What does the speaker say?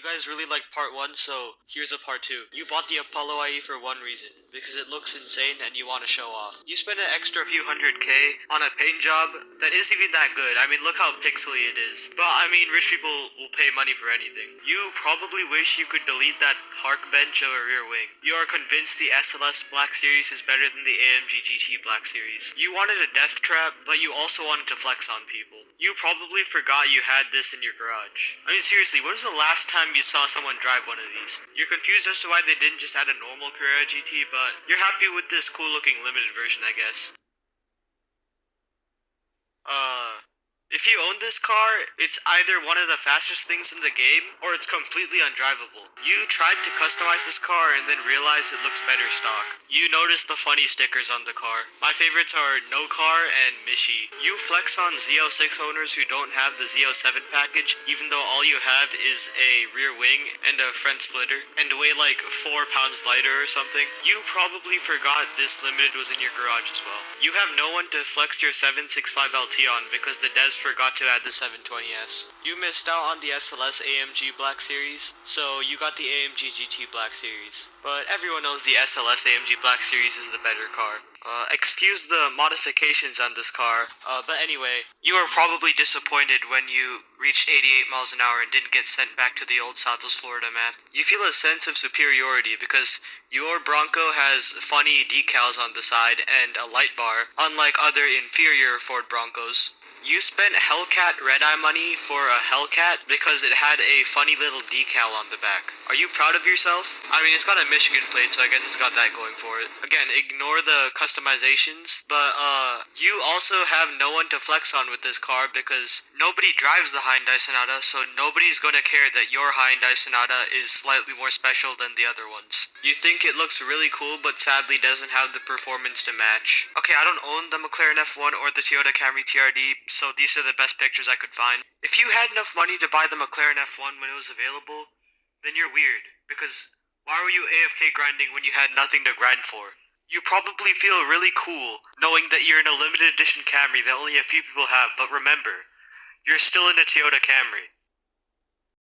You guys really liked part 1, so here's a part 2. You bought the Apollo IE for one reason, because it looks insane and you want to show off. You spent an extra few hundred K on a paint job that isn't even that good. I mean, look how pixely it is. But I mean, rich people will pay money for anything. You probably wish you could delete that park bench of a rear wing. You are convinced the SLS Black Series is better than the AMG GT Black Series. You wanted a death trap, but you also wanted to flex on people. You probably forgot you had this in your garage. I mean, seriously, when was the last time you saw someone drive one of these? You're confused as to why they didn't just add a normal Carrera GT, but you're happy with this cool-looking limited version, I guess. If you own this car, it's either one of the fastest things in the game, or it's completely undrivable. You tried to customize this car and then realized it looks better stock. You noticed the funny stickers on the car. My favorites are No Car and Mishi. You flex on Z06 owners who don't have the Z07 package, even though all you have is a rear wing and a front splitter, and weigh like 4 pounds lighter or something. You probably forgot this limited was in your garage as well. You have no one to flex your 765LT on because the devs forgot to add the 720S. You missed out on the SLS AMG Black Series, so you got the AMG GT Black Series. But everyone knows the SLS AMG Black Series is the better car. Excuse the modifications on this car, but anyway, you were probably disappointed when you reached 88 miles an hour and didn't get sent back to the old Southwest Florida map. You feel a sense of superiority because your Bronco has funny decals on the side and a light bar, unlike other inferior Ford Broncos. You spent Hellcat Red-Eye money for a Hellcat because it had a funny little decal on the back. Are you proud of yourself? I mean, it's got a Michigan plate, so I guess it's got that going for it. Again, ignore the customizations, but you also have no one to flex on with this car because nobody drives the Hyundai Sonata, so nobody's gonna care that your Hyundai Sonata is slightly more special than the other ones. You think it looks really cool, but sadly doesn't have the performance to match. Okay, I don't own the McLaren F1 or the Toyota Camry TRD, so these are the best pictures I could find. If you had enough money to buy the McLaren F1 when it was available, then you're weird, because why were you AFK grinding when you had nothing to grind for? You probably feel really cool knowing that you're in a limited edition Camry that only a few people have, but remember, you're still in a Toyota Camry.